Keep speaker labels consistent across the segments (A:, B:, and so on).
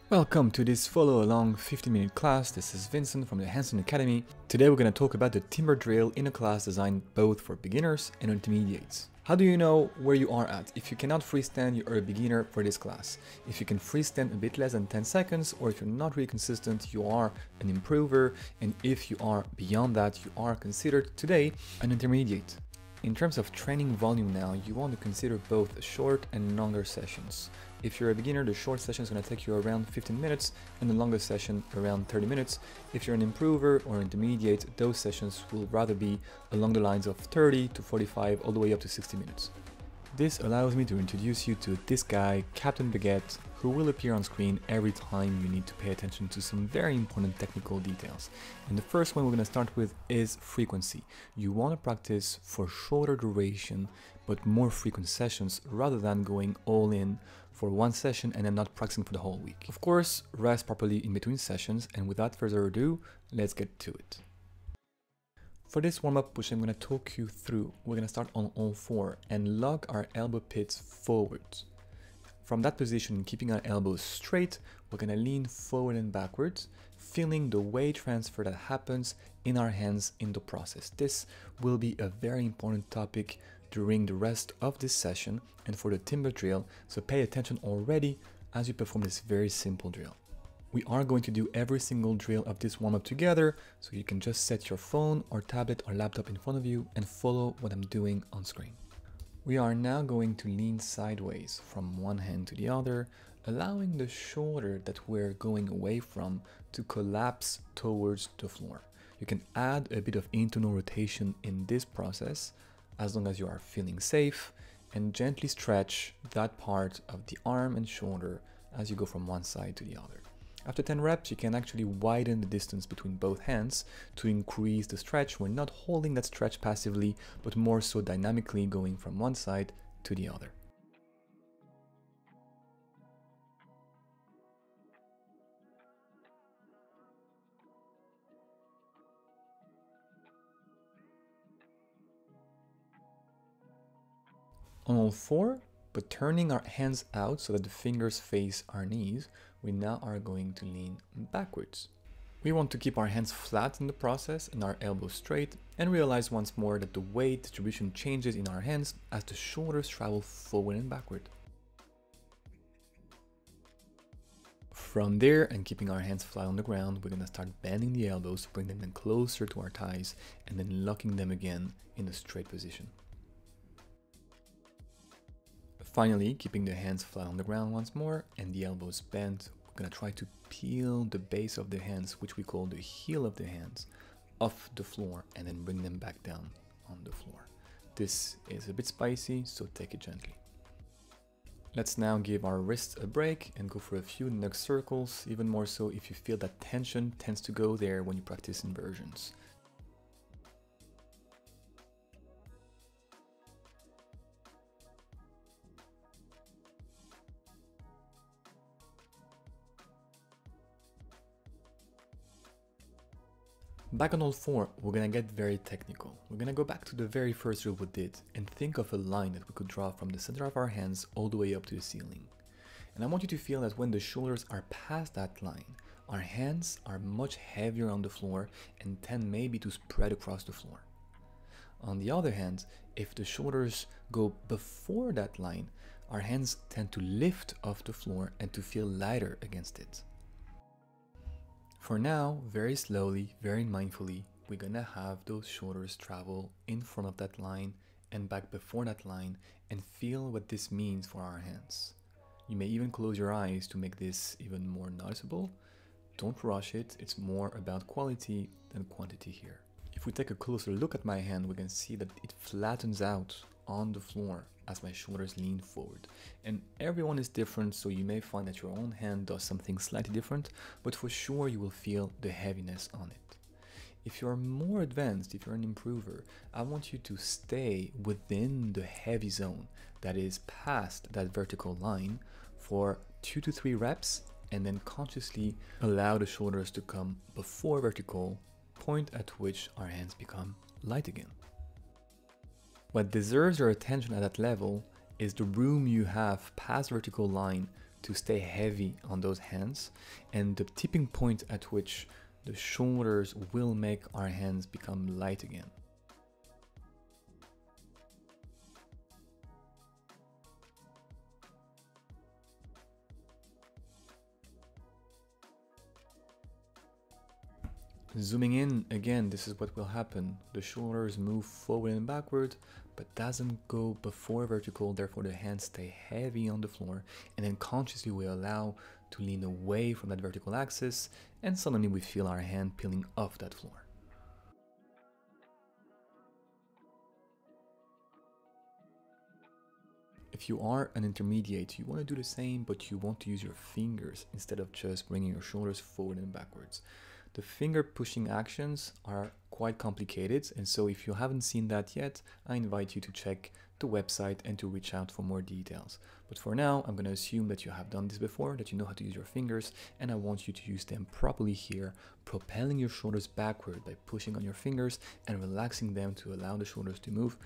A: Welcome to this follow along 15-minute class. This is Vincent from the Handstand Academy. Today we're going to talk about the timber drill in a class designed both for beginners and intermediates. How do you know where you are at? If you cannot freestand, you are a beginner for this class. If you can freestand a bit less than 10 seconds, or if you're not really consistent, you are an improver. And if you are beyond that, you are considered today an intermediate. In terms of training volume now, you want to consider both short and longer sessions. If you're a beginner, the short session is going to take you around 15 minutes and the longer session around 30 minutes. If you're an improver or intermediate, those sessions will rather be along the lines of 30 to 45 all the way up to 60 minutes. This allows me to introduce you to this guy, Captain Baguette, who will appear on screen every time you need to pay attention to some very important technical details. And the first one we're going to start with is frequency. You want to practice for shorter duration but more frequent sessions rather than going all in for one session and then not practicing for the whole week. Of course, rest properly in between sessions, and without further ado, let's get to it. For this warm-up, which I'm going to talk you through, we're going to start on all four and lock our elbow pits forward. From that position, keeping our elbows straight, we're going to lean forward and backwards, feeling the weight transfer that happens in our hands in the process. This will be a very important topic during the rest of this session and for the timber drill, so pay attention already as you perform this very simple drill. We are going to do every single drill of this warm-up together, so you can just set your phone or tablet or laptop in front of you and follow what I'm doing on screen. We are now going to lean sideways from one hand to the other, allowing the shoulder that we're going away from to collapse towards the floor. You can add a bit of internal rotation in this process as long as you are feeling safe, and gently stretch that part of the arm and shoulder as you go from one side to the other. After 10 reps, you can actually widen the distance between both hands to increase the stretch. We're not holding that stretch passively, but more so dynamically going from one side to the other. On all four, but turning our hands out so that the fingers face our knees, we now are going to lean backwards. We want to keep our hands flat in the process and our elbows straight, and realize once more that the weight distribution changes in our hands as the shoulders travel forward and backward. From there, and keeping our hands flat on the ground, we're going to start bending the elbows, bringing them closer to our thighs, and then locking them again in a straight position. Finally, keeping the hands flat on the ground once more and the elbows bent, we're going to try to peel the base of the hands, which we call the heel of the hands, off the floor and then bring them back down on the floor. This is a bit spicy, so take it gently. Let's now give our wrists a break and go for a few neck circles, even more so if you feel that tension tends to go there when you practice inversions. Back on all four, we're gonna get very technical. We're gonna go back to the very first drill we did and think of a line that we could draw from the center of our hands all the way up to the ceiling. And I want you to feel that when the shoulders are past that line, our hands are much heavier on the floor and tend maybe to spread across the floor. On the other hand, if the shoulders go before that line, our hands tend to lift off the floor and to feel lighter against it. For now, very slowly, very mindfully, we're gonna have those shoulders travel in front of that line and back before that line and feel what this means for our hands. You may even close your eyes to make this even more noticeable. Don't rush it, it's more about quality than quantity here. If we take a closer look at my hand, we can see that it flattens out on the floor as my shoulders lean forward. And everyone is different, so you may find that your own hand does something slightly different, but for sure you will feel the heaviness on it. If you're more advanced, if you're an improver, I want you to stay within the heavy zone that is past that vertical line for 2 to 3 reps, and then consciously allow the shoulders to come before vertical, point at which our hands become light again. What deserves your attention at that level is the room you have past vertical line to stay heavy on those hands, and the tipping point at which the shoulders will make our hands become light again. Zooming in, again, this is what will happen. The shoulders move forward and backward, but doesn't go before vertical, therefore the hands stay heavy on the floor, and then consciously we allow to lean away from that vertical axis, and suddenly we feel our hand peeling off that floor. If you are an intermediate, you want to do the same, but you want to use your fingers instead of just bringing your shoulders forward and backwards. The finger pushing actions are quite complicated, and so if you haven't seen that yet, I invite you to check the website and to reach out for more details. But for now, I'm going to assume that you have done this before, that you know how to use your fingers, and I want you to use them properly here, propelling your shoulders backward by pushing on your fingers and relaxing them to allow the shoulders to move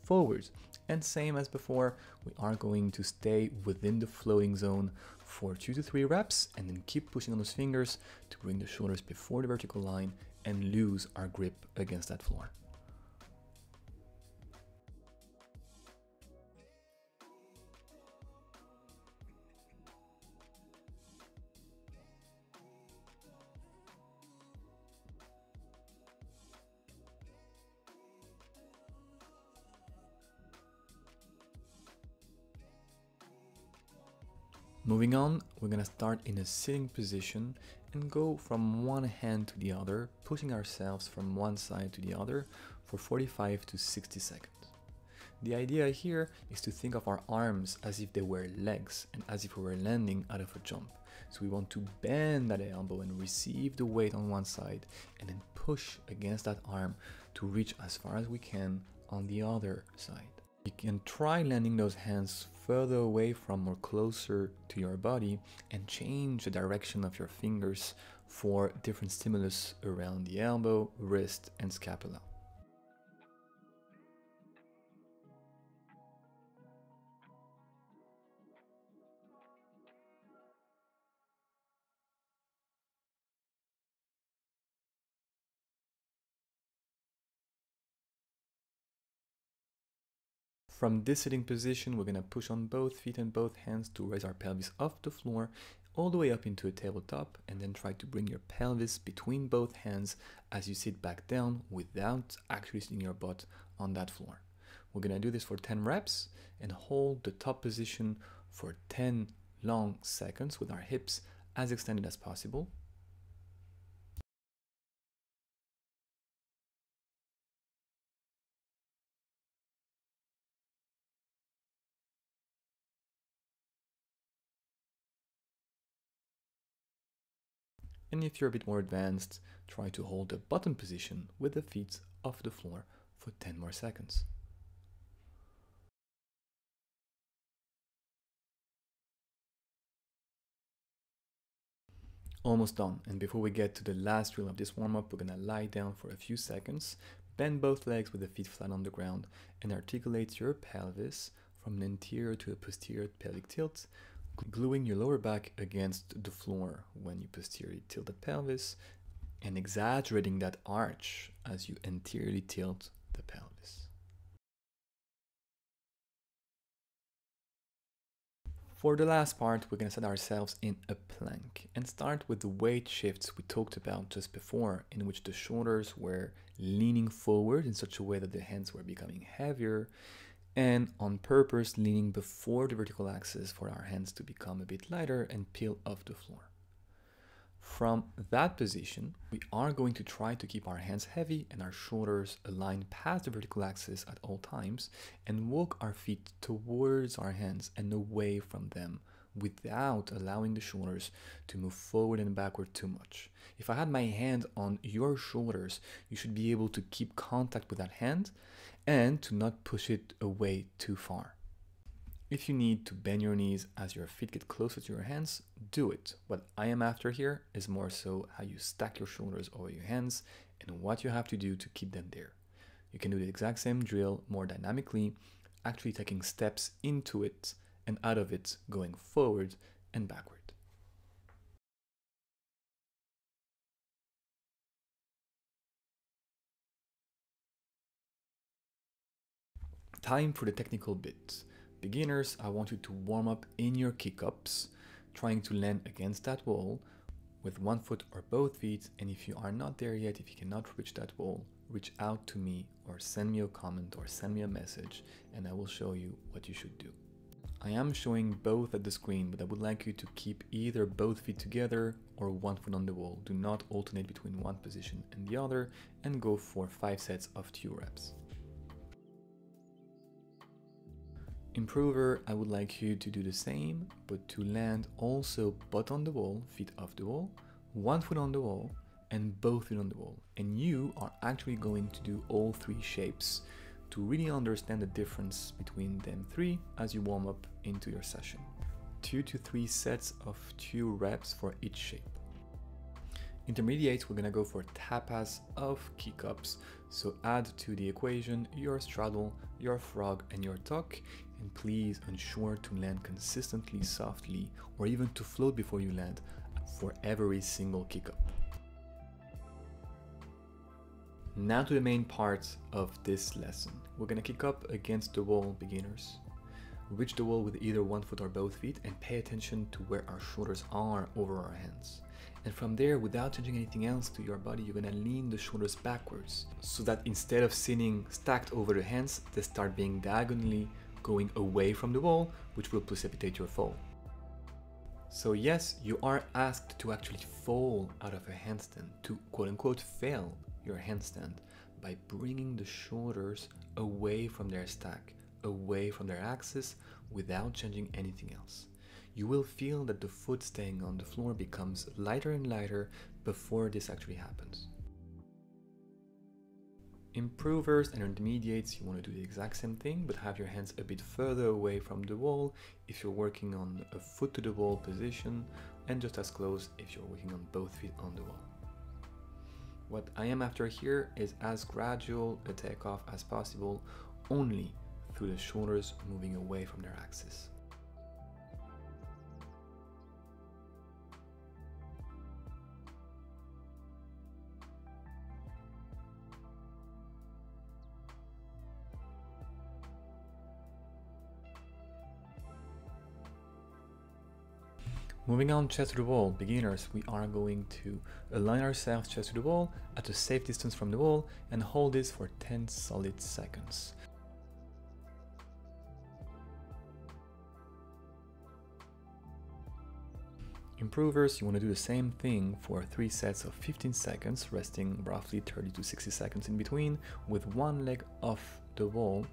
A: forwards. And same as before, we are going to stay within the floating zone for 2 to 3 reps, and then keep pushing on those fingers to bring the shoulders before the vertical line and lose our grip against that floor. Moving on, we're gonna start in a sitting position and go from one hand to the other, pushing ourselves from one side to the other for 45 to 60 seconds. The idea here is to think of our arms as if they were legs and as if we were landing out of a jump. So we want to bend that elbow and receive the weight on one side and then push against that arm to reach as far as we can on the other side. You can try landing those hands further away from or closer to your body and change the direction of your fingers for different stimulus around the elbow, wrist, and scapula. From this sitting position, we're going to push on both feet and both hands to raise our pelvis off the floor all the way up into a tabletop, and then try to bring your pelvis between both hands as you sit back down without actually sitting your butt on that floor. We're going to do this for 10 reps and hold the top position for 10 long seconds with our hips as extended as possible. And if you're a bit more advanced, try to hold the bottom position with the feet off the floor for 10 more seconds. Almost done, and before we get to the last drill of this warm-up, we're gonna lie down for a few seconds, bend both legs with the feet flat on the ground, and articulate your pelvis from an anterior to a posterior pelvic tilt, gluing your lower back against the floor when you posteriorly tilt the pelvis, and exaggerating that arch as you anteriorly tilt the pelvis. For the last part, we're going to set ourselves in a plank and start with the weight shifts we talked about just before, in which the shoulders were leaning forward in such a way that the hands were becoming heavier, and on purpose leaning before the vertical axis for our hands to become a bit lighter and peel off the floor. From that position, we are going to try to keep our hands heavy and our shoulders aligned past the vertical axis at all times, and walk our feet towards our hands and away from them without allowing the shoulders to move forward and backward too much. If I had my hand on your shoulders, you should be able to keep contact with that hand and to not push it away too far. If you need to bend your knees as your feet get closer to your hands, do it. What I am after here is more so how you stack your shoulders over your hands and what you have to do to keep them there. You can do the exact same drill more dynamically, actually taking steps into it and out of it, going forward and backward. Time for the technical bit. Beginners, I want you to warm up in your kick-ups, trying to land against that wall with one foot or both feet, and if you are not there yet, if you cannot reach that wall, reach out to me or send me a comment or send me a message and I will show you what you should do. I am showing both at the screen, but I would like you to keep either both feet together or one foot on the wall. Do not alternate between one position and the other, and go for 5 sets of 2 reps. Improver, I would like you to do the same, but to land also butt on the wall, feet off the wall, one foot on the wall, and both feet on the wall. And you are actually going to do all 3 shapes to really understand the difference between them 3 as you warm up into your session. 2 to 3 sets of 2 reps for each shape. Intermediates, we're gonna go for tapas of kick-ups, so add to the equation your straddle, your frog, and your tuck, and please ensure to land consistently softly, or even to float before you land for every single kick-up. Now to the main part of this lesson. We're gonna kick up against the wall, beginners. Reach the wall with either one foot or both feet and pay attention to where our shoulders are over our hands. And from there, without changing anything else to your body, you're gonna lean the shoulders backwards so that instead of sitting stacked over the hands, they start being diagonally going away from the wall, which will precipitate your fall. So yes, you are asked to actually fall out of a handstand, to quote unquote fail your handstand by bringing the shoulders away from their stack, away from their axis without changing anything else. You will feel that the foot staying on the floor becomes lighter and lighter before this actually happens. Improvers and intermediates, you want to do the exact same thing, but have your hands a bit further away from the wall if you're working on a foot to the wall position, and just as close if you're working on both feet on the wall. What I am after here is as gradual a takeoff as possible, only through the shoulders moving away from their axis. Moving on, chest to the wall. Beginners, we are going to align ourselves chest to the wall at a safe distance from the wall and hold this for 10 solid seconds. Improvers, you want to do the same thing for 3 sets of 15 seconds, resting roughly 30 to 60 seconds in between with one leg off the wall,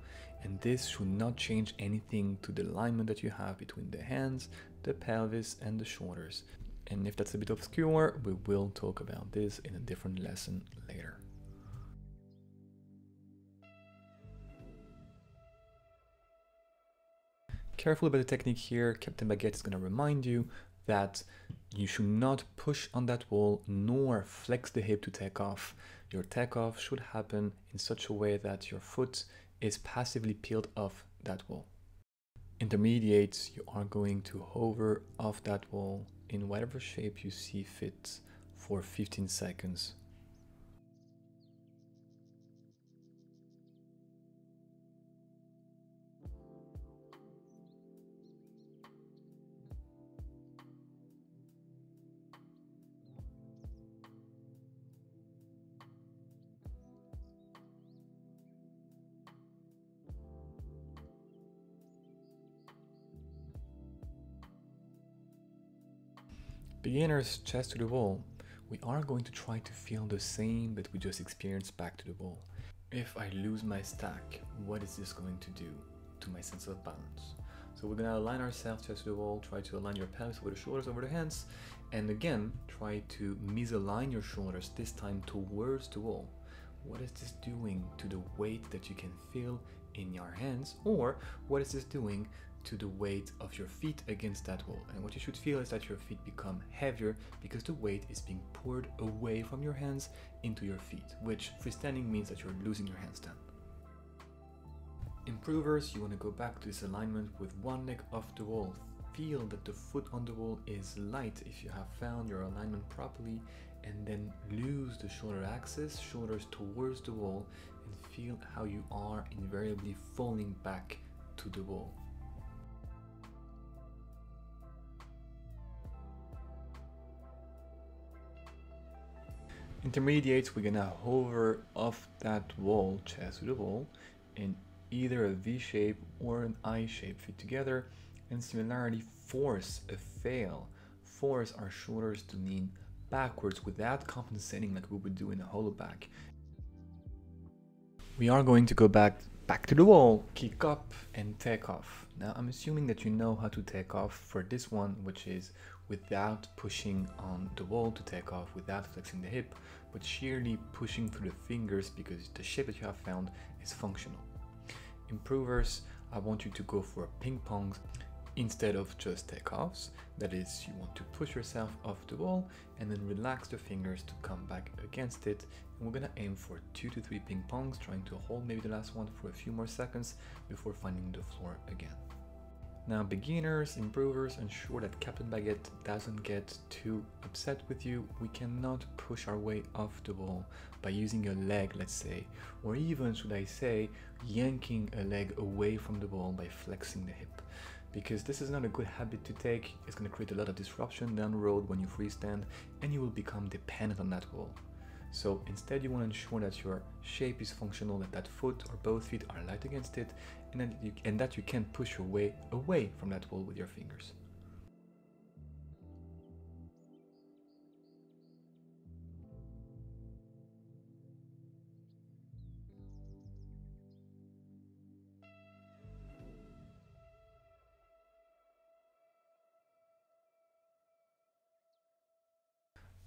A: and this should not change anything to the alignment that you have between the hands, the pelvis, and the shoulders. And if that's a bit obscure, we will talk about this in a different lesson later. Careful about the technique here. Captain Baguette is going to remind you that you should not push on that wall nor flex the hip to take off. Your takeoff should happen in such a way that your foot is passively peeled off that wall. Intermediates, you are going to hover off that wall in whatever shape you see fit for 15 seconds. Beginners, chest to the wall. We are going to try to feel the same that we just experienced back to the wall. If I lose my stack, what is this going to do to my sense of balance? So we're gonna align ourselves chest to the wall, try to align your pelvis over the shoulders, over the hands, and again, try to misalign your shoulders, this time towards the wall. What is this doing to the weight that you can feel in your hands, or what is this doing to the weight of your feet against that wall? And what you should feel is that your feet become heavier because the weight is being poured away from your hands into your feet, which freestanding means that you're losing your handstand. Improvers, you want to go back to this alignment with one leg off the wall, feel that the foot on the wall is light if you have found your alignment properly, and then lose the shoulder axis, shoulders towards the wall, and feel how you are invariably falling back to the wall. Intermediates, we're gonna hover off that wall, chest to the wall, in either a V shape or an I shape fit together, and similarly force a fail. Force our shoulders to lean backwards without compensating like we would do in a hollow back. We are going to go back to the wall, kick up and take off. Now I'm assuming that you know how to take off for this one, which is without pushing on the wall to take off, without flexing the hip, but sheerly pushing through the fingers because the shape that you have found is functional. Improvers, I want you to go for ping pongs instead of just takeoffs. That is, you want to push yourself off the wall and then relax the fingers to come back against it. And we're gonna aim for 2 to 3 ping pongs, trying to hold maybe the last one for a few more seconds before finding the floor again. Now beginners, improvers, ensure that Captain Baguette doesn't get too upset with you. We cannot push our way off the wall by using a leg, let's say, or even, should I say, yanking a leg away from the wall by flexing the hip. Because this is not a good habit to take. It's going to create a lot of disruption down the road when you freestand, and you will become dependent on that wall. So instead you want to ensure that your shape is functional, that that foot or both feet are light against it, and that you can push your way away from that wall with your fingers.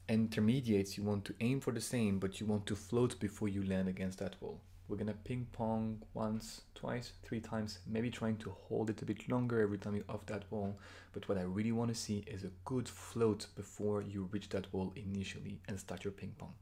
A: Intermediates, you want to aim for the same, but you want to float before you land against that wall. We're gonna ping pong once, twice, 3 times, maybe trying to hold it a bit longer every time you're off that wall. But what I really want to see is a good float before you reach that wall initially and start your ping pong.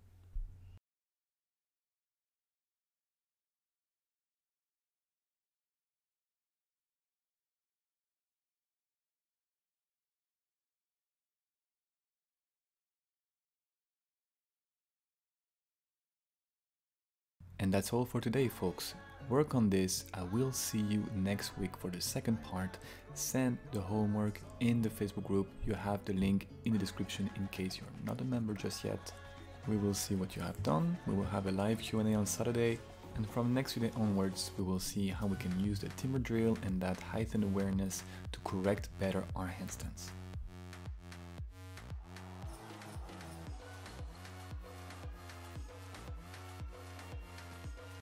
A: And that's all for today, folks. Work on this. I will see you next week for the second part. Send the homework in the Facebook group. You have the link in the description in case you're not a member just yet. We will see what you have done. We will have a live Q&A on Saturday. And from next Tuesday onwards, we will see how we can use the timber drill and that heightened awareness to correct better our handstands.